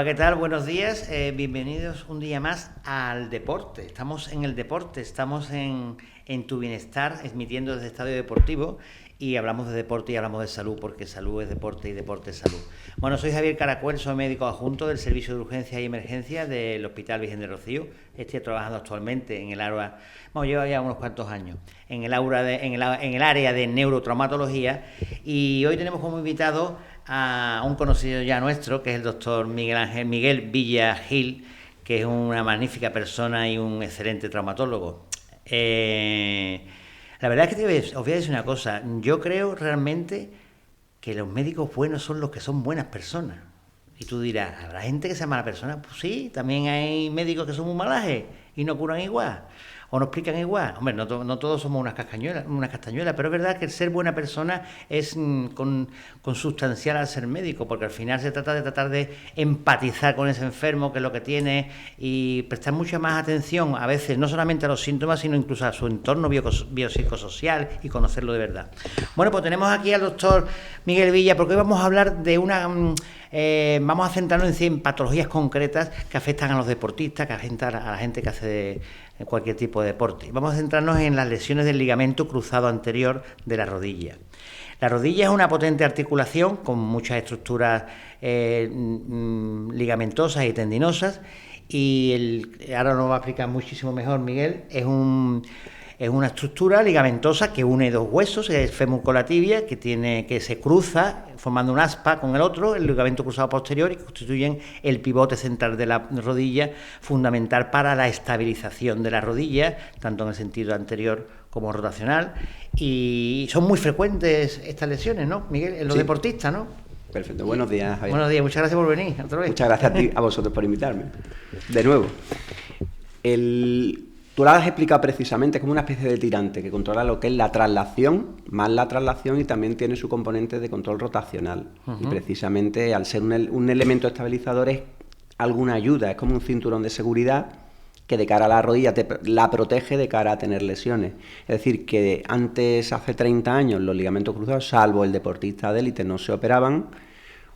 ¿qué tal? Buenos días. Bienvenidos un día más al deporte. Estamos en el deporte, estamos en Tu Bienestar, emitiendo desde Estadio Deportivo, y hablamos de deporte y hablamos de salud, porque salud es deporte y deporte es salud. Bueno, soy Javier Caracuel, soy médico adjunto del Servicio de Urgencia y Emergencia del Hospital Virgen de Rocío. Estoy trabajando actualmente en el área, llevo ya unos cuantos años, en el área de neurotraumatología, y hoy tenemos como invitado a un conocido ya nuestro, que es el doctor Miguel Villa Gil, que es una magnífica persona y un excelente traumatólogo. La verdad es que os voy a decir una cosa, yo creo realmente que los médicos buenos son los que son buenas personas. Y tú dirás, ¿habrá gente que sea mala persona? Pues sí, también hay médicos que son muy malajes y no curan igual, o no explican igual. Hombre, no todos somos unas castañuelas, pero es verdad que el ser buena persona es consustancial al ser médico, porque al final se trata de empatizar con ese enfermo, que es lo que tiene, y prestar mucha más atención, a veces, no solamente a los síntomas, sino incluso a su entorno biopsicosocial y conocerlo de verdad. Bueno, pues tenemos aquí al doctor Miguel Villa, porque hoy vamos a hablar de vamos a centrarnos en patologías concretas que afectan a los deportistas, que afectan a la gente que hace cualquier tipo de deporte. Vamos a centrarnos en las lesiones del ligamento cruzado anterior de la rodilla. La rodilla es una potente articulación con muchas estructuras ligamentosas y tendinosas, y ahora nos va a explicar muchísimo mejor Miguel. Es una estructura ligamentosa que une dos huesos, el fémur con la tibia, que se cruza formando un aspa con el otro, el ligamento cruzado posterior, y constituyen el pivote central de la rodilla, fundamental para la estabilización de la rodilla, tanto en el sentido anterior como rotacional. Y son muy frecuentes estas lesiones, ¿no, Miguel? En los deportistas, ¿no? Perfecto. Buenos días, Javier. Buenos días, muchas gracias por venir otra vez. Muchas gracias a vosotros por invitarme. De nuevo. Tú lo has explicado precisamente como una especie de tirante que controla lo que es la traslación, más la traslación, y también tiene su componente de control rotacional. Y precisamente al ser un elemento estabilizador es alguna ayuda, es como un cinturón de seguridad que de cara a la rodilla la protege de cara a tener lesiones. Es decir, que antes, hace 30 años, los ligamentos cruzados, salvo el deportista de élite, no se operaban,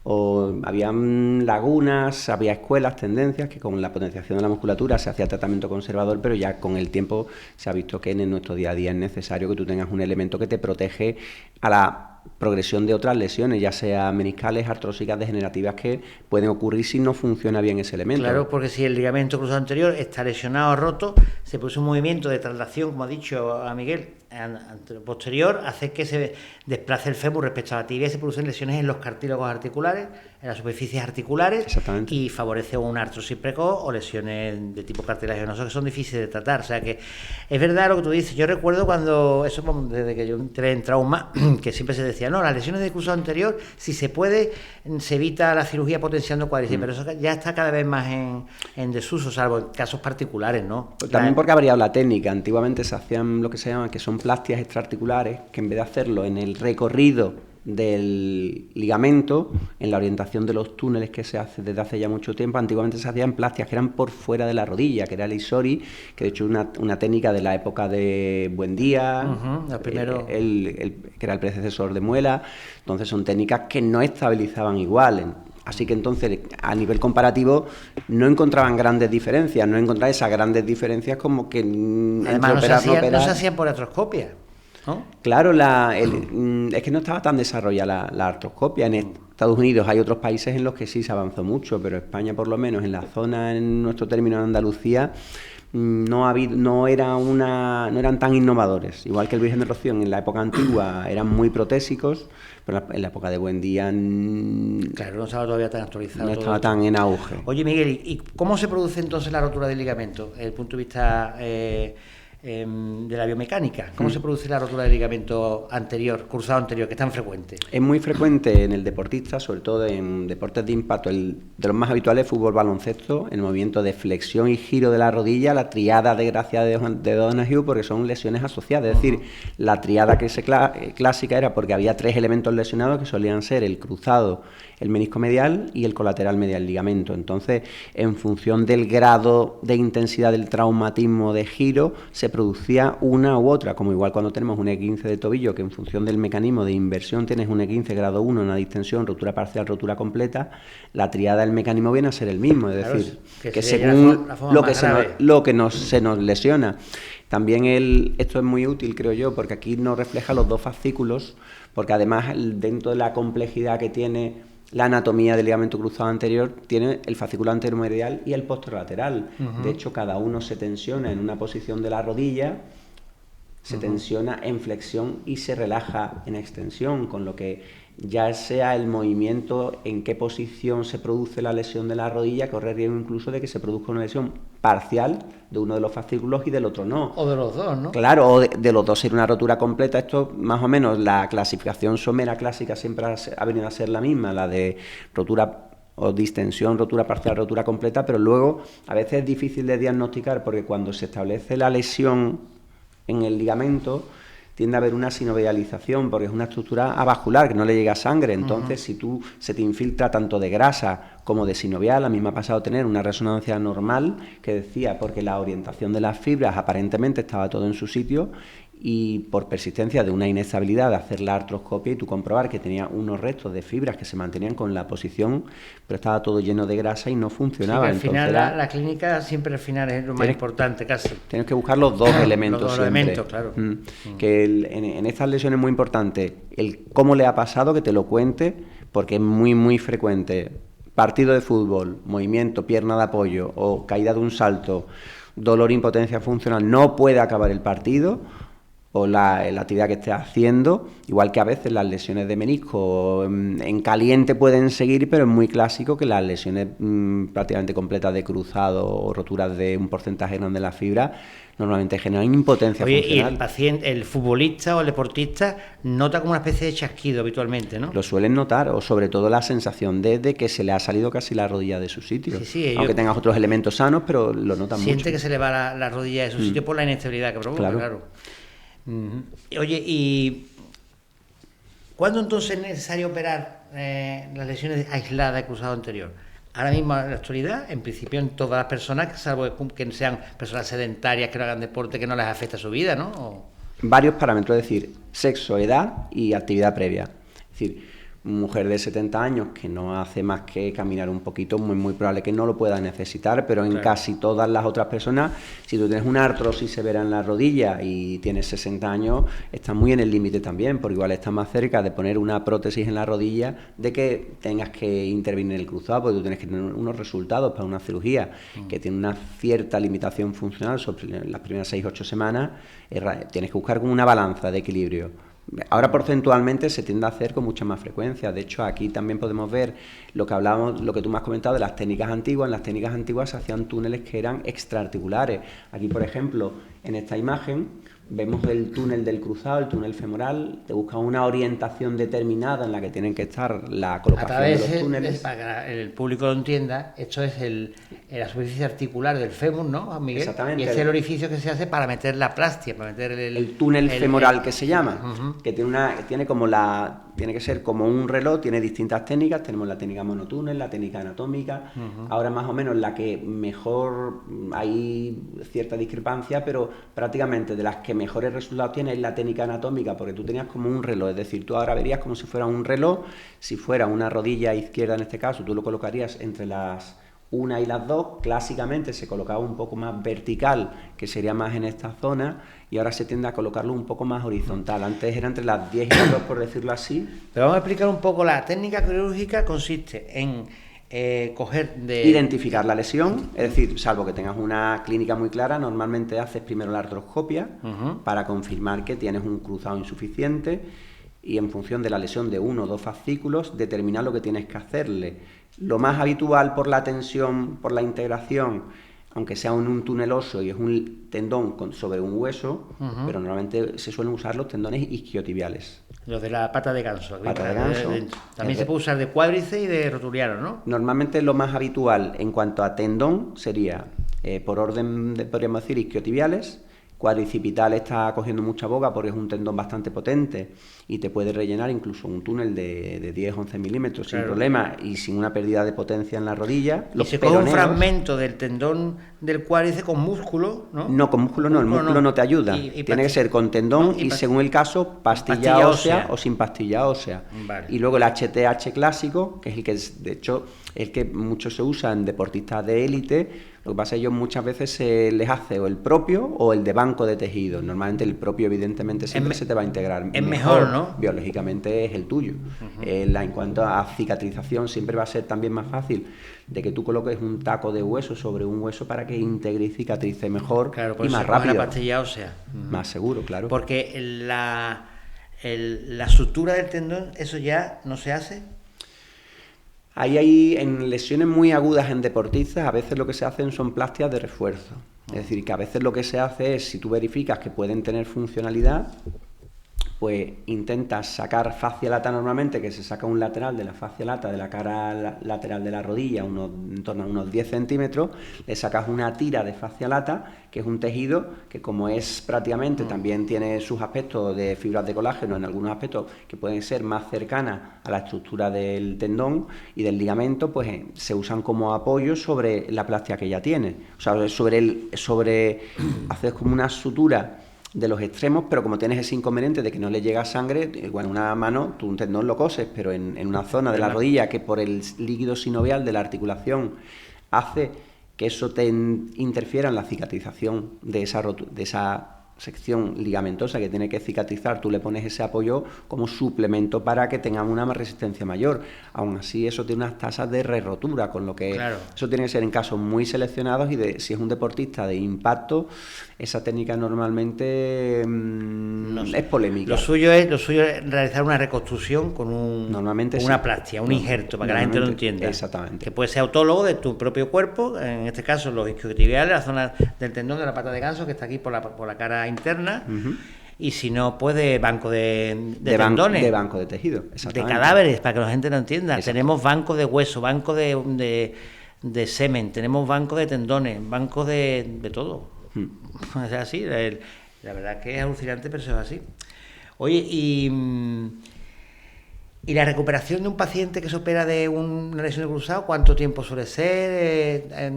o habían lagunas, había escuelas, tendencias, que con la potenciación de la musculatura se hacía tratamiento conservador, pero ya con el tiempo se ha visto que en nuestro día a día es necesario que tú tengas un elemento que te protege a la progresión de otras lesiones, ya sea meniscales, artrósicas, degenerativas, que pueden ocurrir si no funciona bien ese elemento. Claro, porque si el ligamento cruzado anterior está lesionado o roto, se produce un movimiento de traslación, como ha dicho a Miguel, posterior, hace que se desplace el fémur respecto a la tibia, y se producen lesiones en los cartílagos articulares, en las superficies articulares, y favorece una artrosis precoz o lesiones de tipo cartilaginoso que son difíciles de tratar. O sea que es verdad lo que tú dices. Yo recuerdo cuando, desde que yo entré en trauma, que siempre se decía, no, las lesiones de cruzado anterior, si se puede, se evita la cirugía potenciando cuádriceps, pero eso ya está cada vez más en desuso, salvo en casos particulares, ¿no? También porque ha variado la técnica. Antiguamente se hacían lo que se llama, que son plastias extraarticulares, que en vez de hacerlo en el recorrido del ligamento, en la orientación de los túneles que se hace desde hace ya mucho tiempo, antiguamente se hacían plastias que eran por fuera de la rodilla, que era el Isori, que de hecho es una técnica de la época de Buendía, que era el predecesor de Muela. Entonces son técnicas que no estabilizaban igual. Así que entonces, a nivel comparativo, no encontraban grandes diferencias, esas grandes diferencias como que además no se hacían por artroscopia, ¿no? Claro, es que no estaba tan desarrollada la artroscopia. En Estados Unidos hay otros países en los que sí se avanzó mucho, pero España, por lo menos en la zona, en nuestro término de Andalucía, no eran tan innovadores. Igual que el Virgen de Rocío en la época antigua eran muy protésicos, pero en la época de Buendía claro, no estaba todavía tan actualizado. No estaba tan en auge. Oye, Miguel, ¿y cómo se produce entonces la rotura del ligamento desde el punto de vista de la biomecánica? ¿Cómo se produce la rotura del ligamento cruzado anterior, que es tan frecuente? Es muy frecuente en el deportista, sobre todo en deportes de impacto. De los más habituales, fútbol, baloncesto, el movimiento de flexión y giro de la rodilla, la triada desgraciada de Donahue, porque son lesiones asociadas. Es decir, la triada clásica era porque había 3 elementos lesionados que solían ser el cruzado, el menisco medial y el colateral medial ligamento. Entonces, en función del grado de intensidad del traumatismo de giro, se producía una u otra, como igual cuando tenemos un E15 de tobillo, que en función del mecanismo de inversión tienes un E15 grado 1, una distensión, rotura parcial, rotura completa, la triada del mecanismo viene a ser el mismo, es decir, que según lo que se nos lesiona. También esto es muy útil, creo yo, porque aquí nos refleja los dos fascículos, porque además dentro de la complejidad que tiene la anatomía del ligamento cruzado anterior, tiene el fascículo anteromedial y el posterolateral. De hecho, cada uno se tensiona en una posición de la rodilla, se tensiona en flexión y se relaja en extensión, con lo que ya sea el movimiento en qué posición se produce la lesión de la rodilla, corre riesgo incluso de que se produzca una lesión parcial de uno de los fascículos y del otro no. O de los dos, ¿no? Claro, o de los dos ser una rotura completa. Esto, más o menos, la clasificación somera clásica siempre ha venido a ser la misma, la de rotura o distensión, rotura parcial, rotura completa, pero luego a veces es difícil de diagnosticar porque cuando se establece la lesión en el ligamento tiende a haber una sinovialización porque es una estructura avascular que no le llega sangre. Entonces, si se te infiltra tanto de grasa como de sinovial, a mí me ha pasado tener una resonancia normal que decía porque la orientación de las fibras aparentemente estaba todo en su sitio y por persistencia de una inestabilidad de hacer la artroscopia y tú comprobar que tenía unos restos de fibras que se mantenían con la posición, pero estaba todo lleno de grasa y no funcionaba. Sí, al final la clínica siempre al final es lo más importante casi. Tienes que buscar los dos elementos. Los dos elementos, claro. Que en estas lesiones es muy importante el cómo le ha pasado, que te lo cuente, porque es muy, muy frecuente. Partido de fútbol, movimiento, pierna de apoyo o caída de un salto, dolor, impotencia funcional, no puede acabar el partido o la actividad que esté haciendo, igual que a veces las lesiones de menisco en caliente pueden seguir, pero es muy clásico que las lesiones prácticamente completas de cruzado o roturas de un porcentaje grande de la fibra normalmente generan impotencia funcional. Y el paciente, el futbolista o el deportista nota como una especie de chasquido habitualmente, ¿no? Lo suelen notar, o sobre todo la sensación de que se le ha salido casi la rodilla de su sitio. Sí, aunque tengas otros elementos sanos, pero lo notan mucho. Siente que se le va la rodilla de su sitio por la inestabilidad que provoca, claro. Oye, ¿y cuándo entonces es necesario operar las lesiones aisladas de cruzado anterior? Ahora mismo, en la actualidad, en principio en todas las personas, salvo que sean personas sedentarias, que no hagan deporte, que no les afecta su vida, ¿no? Varios parámetros, es decir, sexo, edad y actividad previa. Es decir, mujer de 70 años que no hace más que caminar un poquito, muy probable que no lo pueda necesitar, pero en casi todas las otras personas, si tú tienes una artrosis severa en la rodilla y tienes 60 años, estás muy en el límite también, porque igual estás más cerca de poner una prótesis en la rodilla de que tengas que intervenir en el cruzado, porque tú tienes que tener unos resultados para una cirugía que tiene una cierta limitación funcional sobre las primeras 6-8 semanas, tienes que buscar como una balanza de equilibrio. Ahora porcentualmente se tiende a hacer con mucha más frecuencia. De hecho, aquí también podemos ver lo que hablábamos, lo que tú me has comentado de las técnicas antiguas. En las técnicas antiguas se hacían túneles que eran extraarticulares. Aquí, por ejemplo, en esta imagen vemos el túnel del cruzado, el túnel femoral. Te busca una orientación determinada en la que tienen que estar la colocación de los túneles. Para que el público lo entienda, esto es la superficie articular del fémur, ¿no, Miguel? Exactamente. Y es el orificio que se hace para meter la plastia, para meter el túnel femoral que se llama, que tiene que ser como un reloj, tiene distintas técnicas. Tenemos la técnica monotúnel, la técnica anatómica. Ahora más o menos la que mejor, hay cierta discrepancia, pero prácticamente de las que mejores resultados tiene es la técnica anatómica, porque tú tenías como un reloj, es decir, tú ahora verías como si fuera un reloj. Si fuera una rodilla izquierda en este caso, tú lo colocarías entre las una y las dos. Clásicamente se colocaba un poco más vertical, que sería más en esta zona, y ahora se tiende a colocarlo un poco más horizontal. Antes era entre las 10 y las 2, por decirlo así. Pero vamos a explicar un poco. La técnica quirúrgica consiste en identificar la lesión, es decir, salvo que tengas una clínica muy clara, normalmente haces primero la artroscopia para confirmar que tienes un cruzado insuficiente y en función de la lesión de uno o dos fascículos determinar lo que tienes que hacerle. Lo más habitual por la tensión, por la integración, aunque sea un túnel óseo y es un tendón sobre un hueso, pero normalmente se suelen usar los tendones isquiotibiales. Los de la pata de ganso. Pata de ganso. También se puede usar de cuádriceps y de rotuliano, ¿no? Normalmente lo más habitual en cuanto a tendón sería, por orden, podríamos decir, isquiotibiales, cuadricipital está cogiendo mucha boga porque es un tendón bastante potente y te puede rellenar incluso un túnel de 10-11 milímetros sin problema y sin una pérdida de potencia en la rodilla. Y se coge un fragmento del tendón del cuádriceps con músculo, ¿no? No, con músculo no, el músculo no te ayuda. Tiene que ser con tendón y según el caso, pastilla ósea o sin pastilla ósea. Vale. Y luego el HTH clásico, que es el que, de hecho, el que mucho se usa en deportistas de élite. Lo que pasa es que ellos muchas veces se les hace o el propio o el de banco de tejido. Normalmente el propio, evidentemente, siempre se te va a integrar. Es mejor, ¿no? Biológicamente es el tuyo. En cuanto a cicatrización, siempre va a ser también más fácil de que tú coloques un taco de hueso sobre un hueso para que integre y cicatrice mejor y más rápido. La pastilla ósea. Más seguro, claro. Porque la sutura del tendón, eso ya no se hace. Ahí hay, en lesiones muy agudas en deportistas, a veces lo que se hacen son plastias de refuerzo. Es decir, que a veces lo que se hace es, si tú verificas que pueden tener funcionalidad, pues intentas sacar fascia lata normalmente, que se saca un lateral de la fascia lata de la cara lateral de la rodilla, en torno a unos 10 centímetros, le sacas una tira de fascia lata, que es un tejido que como es prácticamente, también tiene sus aspectos de fibras de colágeno, en algunos aspectos que pueden ser más cercanas a la estructura del tendón y del ligamento, pues se usan como apoyo sobre la plastia que ya tiene. O sea, haces como una sutura de los extremos, pero como tienes ese inconveniente de que no le llega sangre, igual en una mano tú un tendón lo coses, pero en una zona de la rodilla que por el líquido sinovial de la articulación hace que eso te interfiera en la cicatrización de esa sección ligamentosa que tiene que cicatrizar, tú le pones ese apoyo como suplemento para que tengan una resistencia mayor. Aún así, eso tiene unas tasas de re-rotura, con lo que eso tiene que ser en casos muy seleccionados y si es un deportista de impacto, esa técnica normalmente es polémica. Lo suyo es realizar una reconstrucción con una plastia, un injerto, para que la gente lo entienda. Exactamente. Que puede ser autólogo de tu propio cuerpo, en este caso los isquiotibiales, la zona del tendón de la pata de ganso, que está aquí por la cara interna, y si no, pues de banco de tendones. De banco de tejido, de cadáveres, para que la gente lo entienda. Exacto. Tenemos banco de hueso, banco de semen, tenemos banco de tendones, banco de todo. Es así, la verdad que es alucinante, pero eso es así. Oye, y la recuperación de un paciente que se opera de una lesión de cruzado, ¿cuánto tiempo suele ser?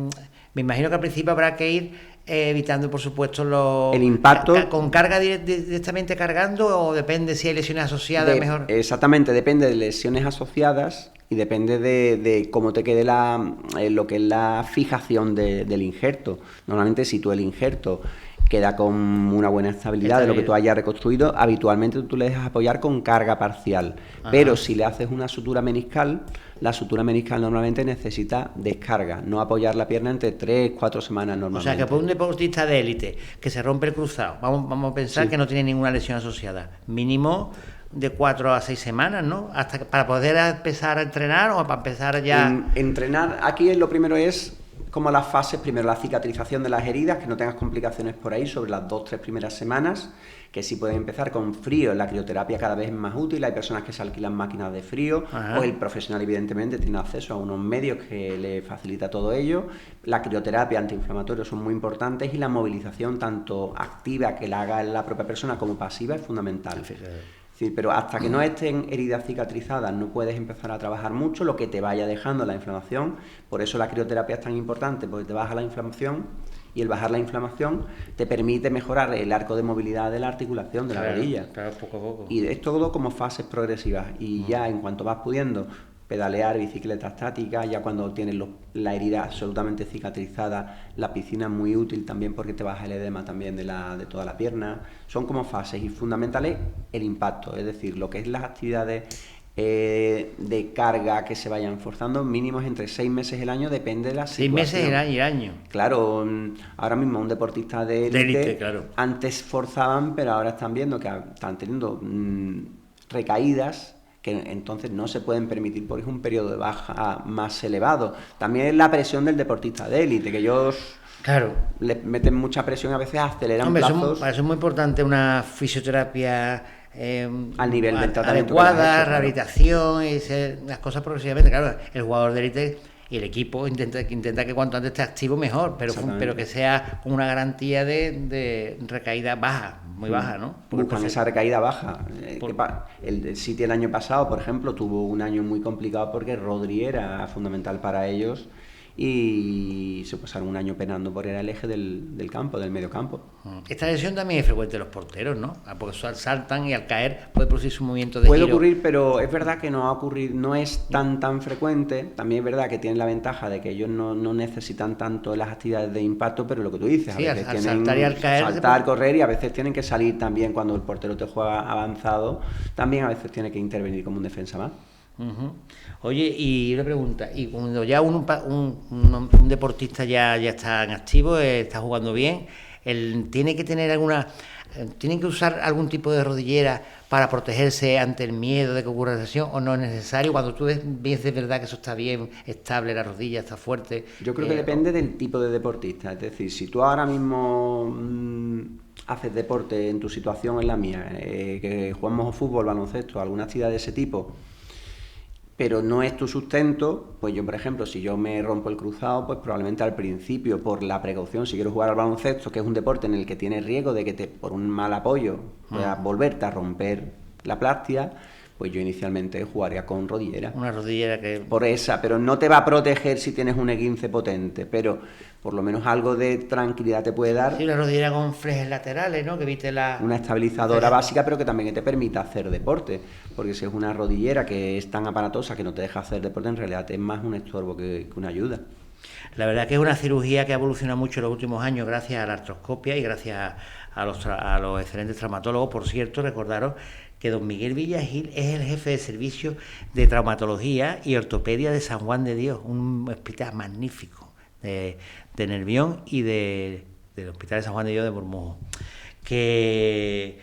Me imagino que al principio habrá que ir evitando, por supuesto, el impacto. ¿Con carga directamente cargando o depende si hay lesiones asociadas? Mejor. Exactamente, depende de lesiones asociadas y depende de cómo te quede lo que es la fijación del injerto. Normalmente, si tú el injerto queda con una buena estabilidad de lo que tú hayas reconstruido, habitualmente tú le dejas apoyar con carga parcial. Ajá. Pero si le haces una sutura meniscal, la sutura meniscal normalmente necesita descarga, no apoyar la pierna entre 3-4 semanas normalmente. O sea, que por un deportista de élite que se rompe el cruzado, vamos a pensar que no tiene ninguna lesión asociada, mínimo de 4 a 6 semanas, ¿no? Para poder empezar a entrenar o para empezar ya... Entrenar, aquí lo primero es como las fases, primero la cicatrización de las heridas, que no tengas complicaciones por ahí sobre las 2-3 primeras semanas, que sí pueden empezar con frío. La crioterapia cada vez es más útil, hay personas que se alquilan máquinas de frío. Ajá. O el profesional evidentemente tiene acceso a unos medios que le facilita todo ello. La crioterapia antiinflamatoria son muy importantes y la movilización tanto activa que la haga la propia persona como pasiva es fundamental. Sí, pero hasta que no estén heridas cicatrizadas no puedes empezar a trabajar mucho lo que te vaya dejando la inflamación. Por eso la crioterapia es tan importante, porque te baja la inflamación y el bajar la inflamación te permite mejorar el arco de movilidad de la articulación de la rodilla. Claro, poco a poco. Y es todo como fases progresivas y ya en cuanto vas pudiendo pedalear, bicicleta estática, ya cuando tienes la herida absolutamente cicatrizada, la piscina es muy útil también porque te baja el edema también de toda la pierna. Son como fases y fundamentales el impacto, es decir, lo que es las actividades de carga que se vayan forzando, mínimos entre 6 meses el año, depende de la situación. 6 meses el año. Claro, ahora mismo un deportista de élite, claro. Antes forzaban, pero ahora están viendo que están teniendo recaídas, que entonces no se pueden permitir porque es un periodo de baja más elevado. También es la presión del deportista de élite, que ellos le meten mucha presión, a veces aceleran plazos. Para eso es muy importante una fisioterapia al nivel del tratamiento adecuada, rehabilitación y las cosas progresivamente. Claro, el jugador de élite y el equipo intenta que cuanto antes esté activo mejor, pero que sea con una garantía de recaída baja, muy baja, ¿no? Buscan esa recaída baja. El City el año pasado, por ejemplo, tuvo un año muy complicado porque Rodri era fundamental para ellos y se pasaron un año penando por el eje del campo, del medio campo. Esta lesión también es frecuente en los porteros, ¿no? Porque saltan y al caer puede producirse un movimiento de Puede giro. ocurrir, pero es verdad que no es tan frecuente. También es verdad que tienen la ventaja de que ellos no necesitan tanto las actividades de impacto, pero lo que tú dices, sí, a veces al tienen saltar y al caer, saltar, correr, y a veces tienen que salir también cuando el portero te juega avanzado, también a veces tiene que intervenir como un defensa más. Oye, y una pregunta, y cuando ya un deportista ya está en activo, está jugando bien, tiene que tener tienen que usar algún tipo de rodillera para protegerse ante el miedo de que ocurra lesión, o no es necesario? Cuando tú ves de verdad que eso está bien estable, la rodilla está fuerte. Yo creo que depende del tipo de deportista. Es decir, si tú ahora mismo haces deporte en tu situación, en la mía, que jugamos fútbol, baloncesto, alguna actividad de ese tipo, pero no es tu sustento, pues yo, por ejemplo, si yo me rompo el cruzado, pues probablemente al principio, por la precaución, si quiero jugar al baloncesto, que es un deporte en el que tienes riesgo de que por un mal apoyo puedas volverte a romper la plástica, pues yo inicialmente jugaría con rodillera. Una rodillera que... pero no te va a proteger si tienes un esguince potente, pero por lo menos algo de tranquilidad te puede dar. Sí, una rodillera con flejes laterales, ¿no? Que evite una estabilizadora básica, pero que también te permita hacer deporte, porque si es una rodillera que es tan aparatosa que no te deja hacer deporte, en realidad es más un estorbo que una ayuda. La verdad que es una cirugía que ha evolucionado mucho en los últimos años gracias a la artroscopia y gracias a los excelentes traumatólogos. Por cierto, recordaros que don Miguel Villagil es el jefe de servicio de traumatología y ortopedia de San Juan de Dios, un hospital magnífico de Nervión y del Hospital de San Juan de Dios de Bormujos. Que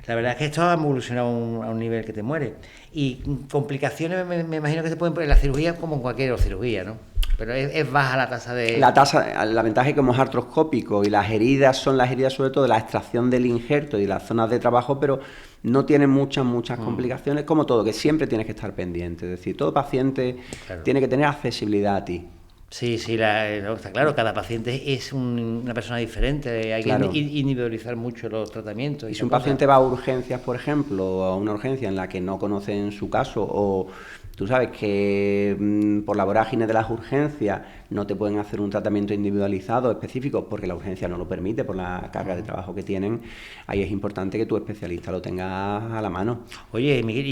la verdad es que esto ha evolucionado a un nivel que te muere. Y complicaciones me imagino que se pueden poner en la cirugía como en cualquier cirugía, ¿no? Pero es baja la tasa de... La ventaja es que como es artroscópico y las heridas son las heridas sobre todo de la extracción del injerto y las zonas de trabajo, pero no tiene muchas complicaciones, como todo, que siempre tienes que estar pendiente. Es decir, todo paciente tiene que tener accesibilidad a ti. Sí, está claro, cada paciente es una persona diferente, hay que individualizar mucho los tratamientos. Y si un paciente va a urgencias, por ejemplo, a una urgencia en la que no conocen su caso, o tú sabes que por la vorágine de las urgencias no te pueden hacer un tratamiento individualizado específico porque la urgencia no lo permite por la carga de trabajo que tienen, ahí es importante que tu especialista lo tenga a la mano. Oye, Miguel,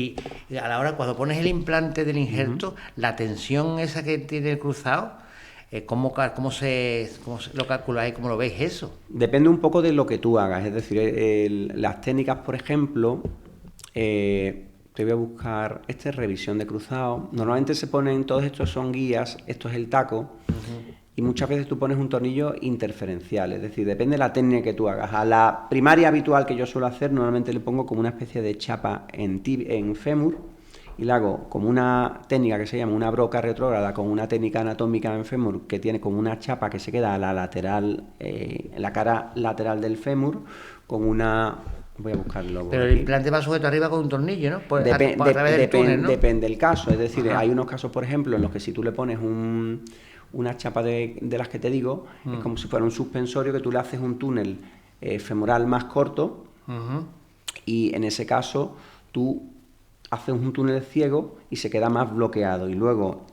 y a la hora cuando pones el implante del injerto, la tensión esa que tiene el cruzado, ¿cómo lo calculáis? ¿Cómo lo veis eso? Depende un poco de lo que tú hagas, es decir, las técnicas, por ejemplo, te voy a buscar, esta es revisión de cruzado. Normalmente se ponen, todos estos son guías, esto es el taco, y muchas veces tú pones un tornillo interferencial, es decir, depende de la técnica que tú hagas. A la primaria habitual que yo suelo hacer, normalmente le pongo como una especie de chapa en fémur, y le hago como una técnica que se llama una broca retrógrada, con una técnica anatómica en fémur, que tiene como una chapa que se queda a la lateral, en la cara lateral del fémur, con una... Voy a buscarlo. Pero el implante va sujeto arriba con un tornillo, ¿no? A través del túnel, ¿no? Depende del caso. Es decir, hay unos casos, por ejemplo, en los que si tú le pones una chapa de las que te digo, es como si fuera un suspensorio que tú le haces un túnel femoral más corto, y en ese caso tú haces un túnel ciego y se queda más bloqueado. Y luego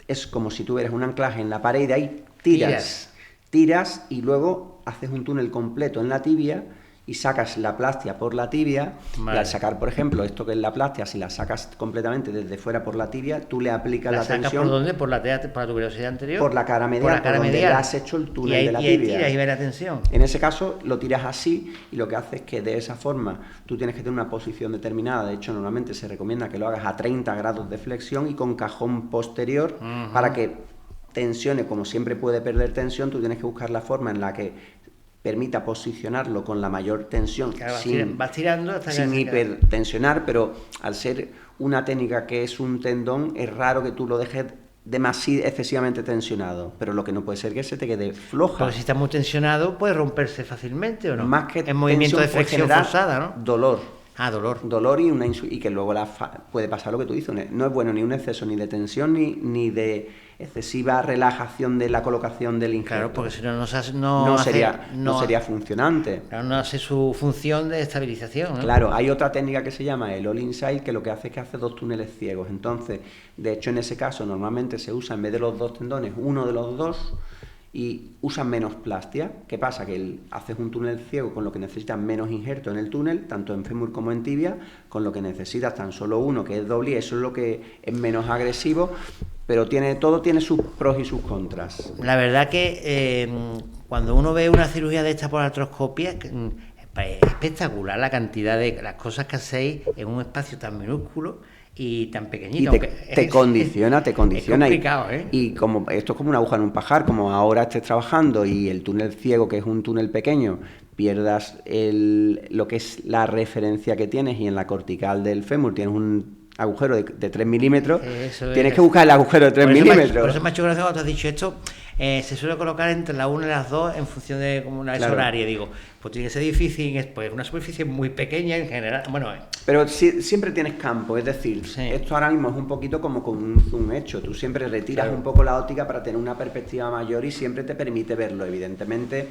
es como si tuvieras un anclaje en la pared y de ahí tiras y luego haces un túnel completo en la tibia y sacas la plastia por la tibia. Vale. Y al sacar, por ejemplo, esto que es la plastia, si la sacas completamente desde fuera por la tibia, tú le aplicas la tensión. ¿Por dónde? ¿Por la tuberosidad anterior? Por la cara medial, por donde le has hecho el túnel de la tibia. Y ahí tiras y ve la tensión. En ese caso lo tiras así y lo que hace es que de esa forma tú tienes que tener una posición determinada. De hecho, normalmente se recomienda que lo hagas a 30 grados de flexión y con cajón posterior para que tensione. Como siempre puede perder tensión, tú tienes que buscar la forma en la que permita posicionarlo con la mayor tensión, claro, vas tirando hasta sin hipertensionar, pero al ser una técnica que es un tendón, es raro que tú lo dejes excesivamente tensionado, pero lo que no puede ser que se te quede floja. Pero si está muy tensionado, puede romperse fácilmente, ¿o no? Más que en movimiento de flexión forzada, ¿no? Dolor. Dolor y que luego puede pasar lo que tú dices. No es bueno ni un exceso ni de tensión ni de excesiva relajación de la colocación del injerto. Claro, porque si no, no sería funcionante. Claro, no hace su función de estabilización, ¿no? Claro, hay otra técnica que se llama el all inside, que lo que hace es que hace 2 túneles ciegos. Entonces, de hecho, en ese caso normalmente se usa en vez de los 2 tendones, uno de los 2 y usan menos plastia. ¿Qué pasa? Que haces un túnel ciego con lo que necesitas menos injerto en el túnel, tanto en fémur como en tibia, con lo que necesitas tan solo uno, que es doble, y eso es lo que es menos agresivo, pero todo tiene sus pros y sus contras. La verdad que cuando uno ve una cirugía de esta por artroscopia, es espectacular la cantidad de las cosas que hacéis en un espacio tan minúsculo y tan pequeñito. Y te condiciona. Es complicado, y como esto es como una aguja en un pajar, como ahora estés trabajando y el túnel ciego, que es un túnel pequeño, pierdas lo que es la referencia que tienes, y en la cortical del fémur tienes un agujero de 3 milímetros, tienes que buscar el agujero de 3 milímetros. Por eso me ha hecho gracia cuando te has dicho esto. Se suele colocar entre la 1 y las 2 en función de como una horaria. Digo, pues tiene que ser difícil, pues una superficie muy pequeña en general. Bueno, pero siempre tienes campo, es decir, esto ahora mismo es un poquito como con un zoom hecho. Tú siempre retiras un poco la óptica para tener una perspectiva mayor y siempre te permite verlo. Evidentemente,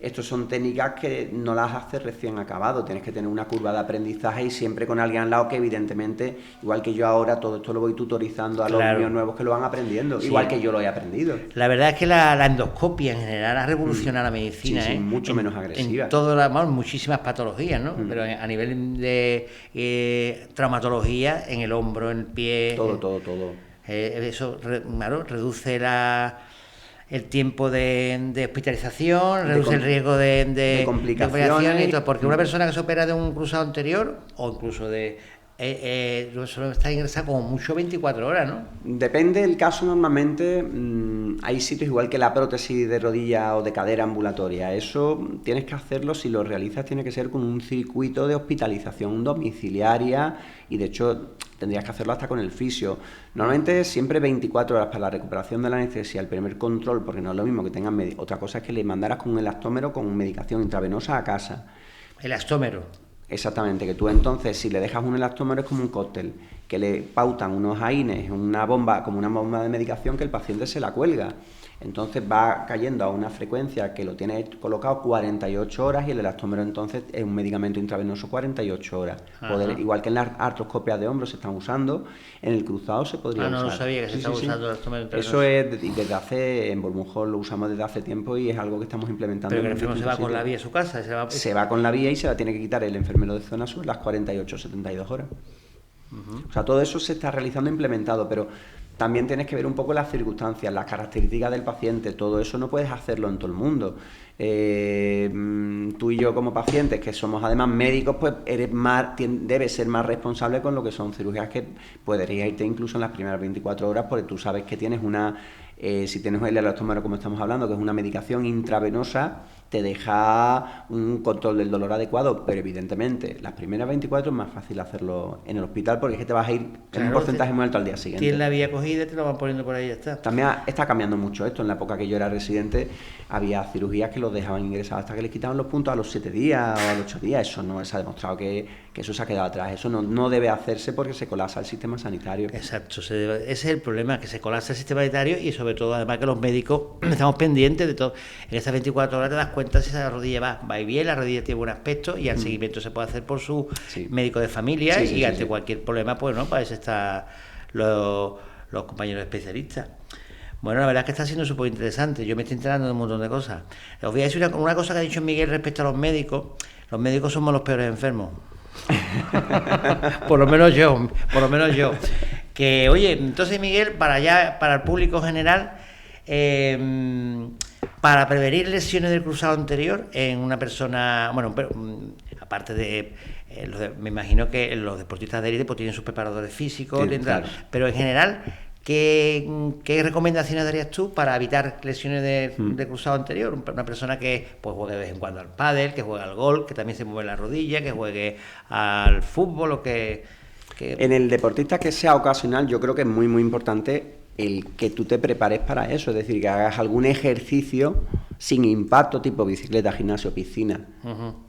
estas son técnicas que no las haces recién acabado, tienes que tener una curva de aprendizaje y siempre con alguien al lado que evidentemente, igual que yo ahora, todo esto lo voy tutorizando a los míos nuevos que lo van aprendiendo, igual que yo lo he aprendido. La verdad es que la endoscopia en general ha revolucionado la medicina, mucho menos agresiva. En muchísimas patologías, ¿no? Pero a nivel de traumatología, en el hombro, en el pie... Todo. Eso, reduce el tiempo de hospitalización, reduce el riesgo de complicaciones. Y todo, porque una persona que se opera de un cruzado anterior, o incluso solo está ingresado como mucho 24 horas, ¿no? Depende del caso. Normalmente hay sitios igual que la prótesis de rodilla o de cadera ambulatoria. Eso tienes que hacerlo, si lo realizas tiene que ser con un circuito de hospitalización domiciliaria, y de hecho tendrías que hacerlo hasta con el fisio. Normalmente siempre 24 horas para la recuperación de la anestesia, el primer control, porque no es lo mismo que tengan otra cosa es que le mandaras con un elastómero con medicación intravenosa a casa. Elastómero. Exactamente, que tú entonces, si le dejas un elastómero, es como un cóctel, que le pautan unos AINES, una bomba, como una bomba de medicación, que el paciente se la cuelga. Entonces va cayendo a una frecuencia que lo tiene colocado 48 horas, y el elastómero entonces es un medicamento intravenoso 48 horas. Igual que en las artroscopias de hombros se están usando, en el cruzado se podría usar. No lo sabía que se estaba usando el elastómero intravenoso. Eso es en Bormujol lo usamos desde hace tiempo y es algo que estamos implementando. Pero que el enfermo se va con la vía a su casa. Se va con la vía y se la tiene que quitar el enfermero de zona sur las 48 o 72 horas. O sea, todo eso se está realizando, implementado, pero también tienes que ver un poco las circunstancias, las características del paciente. Todo eso no puedes hacerlo en todo el mundo. Tú y yo como pacientes, que somos además médicos, pues debes ser más responsable con lo que son cirugías que podrías irte incluso en las primeras 24 horas, porque tú sabes que tienes si tienes el elastómero, como estamos hablando, que es una medicación intravenosa, te deja un control del dolor adecuado, pero evidentemente las primeras 24 es más fácil hacerlo en el hospital, porque es que te vas a ir en un porcentaje muy alto al día siguiente. Tienes la vía cogida y te lo van poniendo por ahí y ya está. También está cambiando mucho esto. En la época que yo era residente había cirugías que los dejaban ingresados hasta que les quitaban los puntos a los 7 días o a los 8 días. Eso no se ha demostrado que eso se ha quedado atrás. Eso no debe hacerse porque se colapsa el sistema sanitario. Exacto, ese es el problema, que se colapsa el sistema sanitario, y sobre todo además que los médicos estamos pendientes de todo. En esas 24 horas te das cuenta si esa rodilla va bien, la rodilla tiene buen aspecto, y al seguimiento se puede hacer por su médico de familia, y ante cualquier problema, pues no, para eso están los compañeros especialistas. Bueno, la verdad es que está siendo súper interesante. Yo me estoy enterando de un montón de cosas. Os voy a decir una cosa que ha dicho Miguel respecto a los médicos. Los médicos somos los peores enfermos. por lo menos yo. Que, oye, entonces, Miguel, para el público general, para prevenir lesiones del cruzado anterior en una persona, bueno, pero, aparte de, me imagino que los deportistas de élite pues tienen sus preparadores físicos, claro. Pero en general, ¿qué recomendaciones darías tú para evitar lesiones de cruzado anterior? Una persona que pues juegue de vez en cuando al pádel, que juegue al golf, que también se mueve la rodilla, que juegue al fútbol, o que... En el deportista que sea ocasional, yo creo que es muy, muy importante el que tú te prepares para eso, es decir, que hagas algún ejercicio sin impacto, tipo bicicleta, gimnasio, piscina,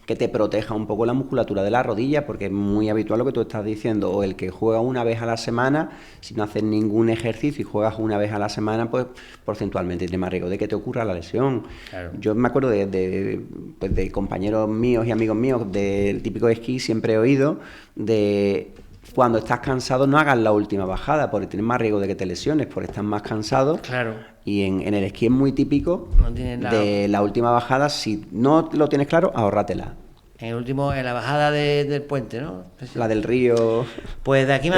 que te proteja un poco la musculatura de la rodilla, porque es muy habitual lo que tú estás diciendo, o el que juega una vez a la semana, si no haces ningún ejercicio y juegas una vez a la semana, pues porcentualmente tiene más riesgo de que te ocurra la lesión. Claro. Yo me acuerdo de compañeros míos y amigos míos del típico esquí, siempre he oído de... Cuando estás cansado no hagas la última bajada, porque tienes más riesgo de que te lesiones, porque estás más cansado. Claro. Y en el esquí es muy típico de la última bajada, si no lo tienes claro, ahórratela. En la bajada del puente, ¿no? La del río. Pues de aquí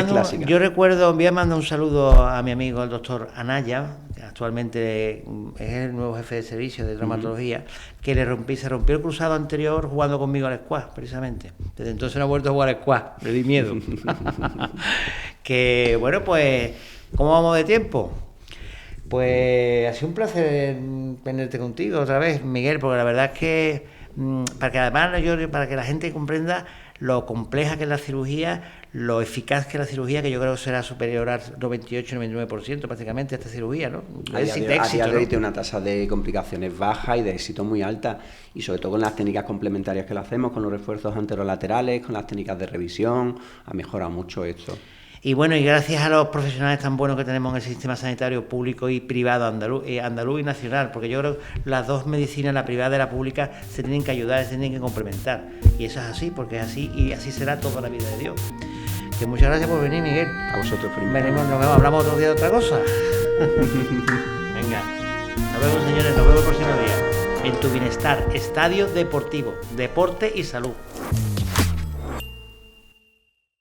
yo recuerdo, voy a mandar un saludo a mi amigo el doctor Anaya, que actualmente es el nuevo jefe de servicio de traumatología, que se rompió el cruzado anterior jugando conmigo al squash, precisamente. Desde entonces no ha vuelto a jugar al squash, le di miedo. Que bueno, pues, ¿cómo vamos de tiempo? Pues ha sido un placer tenerte contigo otra vez, Miguel, porque la verdad es que para que la gente comprenda lo compleja que es la cirugía, lo eficaz que es la cirugía, que yo creo que será superior al 98-99% prácticamente a esta cirugía, ¿no? A día de hoy tiene una tasa de complicaciones baja y de éxito muy alta, y sobre todo con las técnicas complementarias que lo hacemos, con los refuerzos anterolaterales, con las técnicas de revisión, ha mejorado mucho esto. Y bueno, y gracias a los profesionales tan buenos que tenemos en el sistema sanitario público y privado andaluz y nacional, porque yo creo que las dos medicinas, la privada y la pública, se tienen que ayudar, se tienen que complementar. Y eso es así, porque es así y así será toda la vida de Dios. Que muchas gracias por venir, Miguel. A vosotros por venimos, nos vemos, hablamos otro día de otra cosa. Venga, nos vemos, señores, nos vemos el próximo día. En Tu Bienestar, Estadio Deportivo, Deporte y Salud.